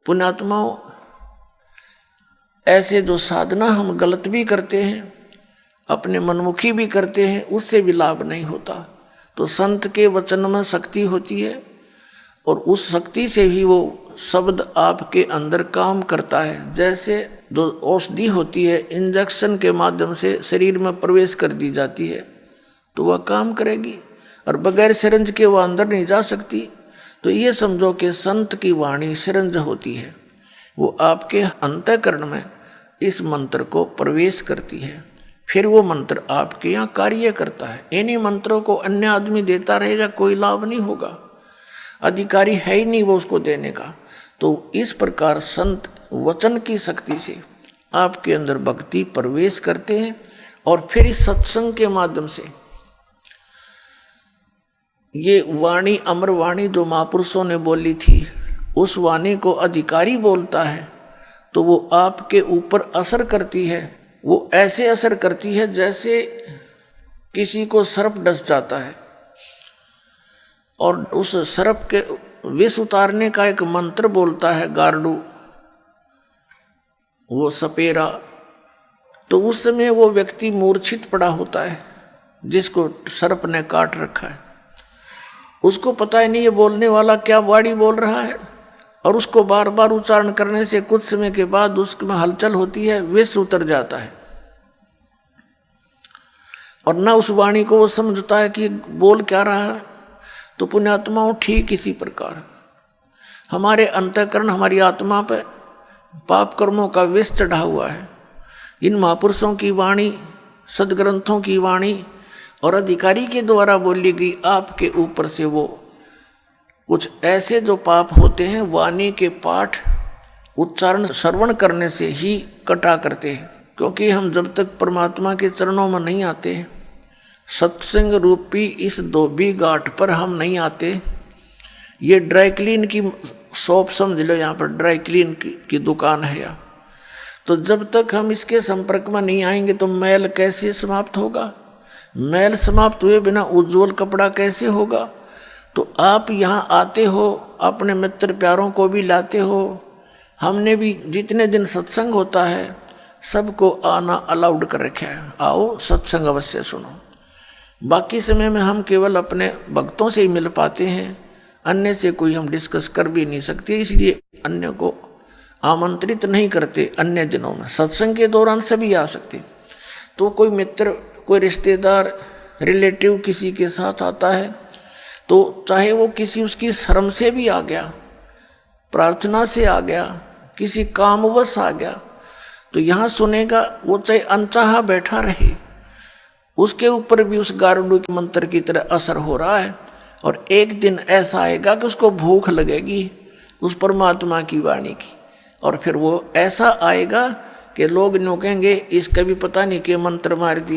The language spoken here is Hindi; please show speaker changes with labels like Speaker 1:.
Speaker 1: पुण्यात्माओं, ऐसे जो साधना हम गलत भी करते हैं, अपने मनमुखी भी करते हैं, उससे भी लाभ नहीं होता। तो संत के वचन में शक्ति होती है और उस शक्ति से ही वो शब्द आपके अंदर काम करता है। जैसे जो औषधि होती है, इंजेक्शन के माध्यम से शरीर में प्रवेश कर दी जाती है तो वह काम करेगी, और बगैर सिरंज के वह अंदर नहीं जा सकती। तो ये समझो कि संत की वाणी सिरंज होती है, वो आपके अंतःकरण में इस मंत्र को प्रवेश करती है, फिर वो मंत्र आपके यहाँ कार्य करता है। इन्हीं मंत्रों को अन्य आदमी देता रहेगा, कोई लाभ नहीं होगा, अधिकारी है ही नहीं वो उसको देने का। तो इस प्रकार संत वचन की शक्ति से आपके अंदर भक्ति प्रवेश करते हैं, और फिर इस सत्संग के माध्यम से ये वाणी, अमर वाणी जो महापुरुषों ने बोली थी, उस वाणी को अधिकारी बोलता है तो वो आपके ऊपर असर करती है। वो ऐसे असर करती है जैसे किसी को सर्प डस जाता है, और उस सर्प के विष उतारने का एक मंत्र बोलता है गारडू, वो सपेरा। तो उस समय वो व्यक्ति मूर्छित पड़ा होता है जिसको सर्प ने काट रखा है, उसको पता ही नहीं ये बोलने वाला क्या वाणी बोल रहा है, और उसको बार बार उच्चारण करने से कुछ समय के बाद उसमें हलचल होती है, विष उतर जाता है, और ना उस वाणी को वो समझता है कि बोल क्या रहा है। तो पुण्यात्माओं, ठीक इसी प्रकार हमारे अंतःकरण, हमारी आत्मा पर पाप कर्मों का विष चढ़ा हुआ है। इन महापुरुषों की वाणी, सदग्रंथों की वाणी और अधिकारी के द्वारा बोली गई आपके ऊपर से वो कुछ ऐसे जो पाप होते हैं, वाणी के पाठ, उच्चारण, श्रवण करने से ही कटा करते हैं। क्योंकि हम जब तक परमात्मा के चरणों में नहीं आते, सत्संग रूपी इस धोबी घाट पर हम नहीं आते, ये ड्राई क्लीन की शॉप समझ लो, यहाँ पर ड्राई क्लीन की दुकान है यहाँ, तो जब तक हम इसके संपर्क में नहीं आएंगे तो मैल कैसे समाप्त होगा? मैल समाप्त हुए बिना उज्जवल कपड़ा कैसे होगा? तो आप यहाँ आते हो, अपने मित्र प्यारों को भी लाते हो। हमने भी जितने दिन सत्संग होता है सबको आना अलाउड कर रखा है, आओ सत्संग अवश्य सुनो। बाकी समय में हम केवल अपने भक्तों से ही मिल पाते हैं, अन्य से कोई हम डिस्कस कर भी नहीं सकते, इसलिए अन्य को आमंत्रित नहीं करते। अन्य दिनों में सत्संग के दौरान सभी आ सकते। तो कोई मित्र, कोई रिश्तेदार, रिलेटिव किसी के साथ आता है तो चाहे वो किसी उसकी शर्म से भी आ गया, प्रार्थना से आ गया, किसी कामवश आ गया, तो यहाँ सुनेगा। वो चाहे अनचाहा बैठा रहे, उसके ऊपर भी उस गारुड़ के मंत्र की तरह असर हो रहा है। और एक दिन ऐसा आएगा कि उसको भूख लगेगी उस परमात्मा की वाणी की, और फिर वो ऐसा आएगा कि लोग न्योकेंगे, इसका भी पता नहीं कि मंत्र मार दिया।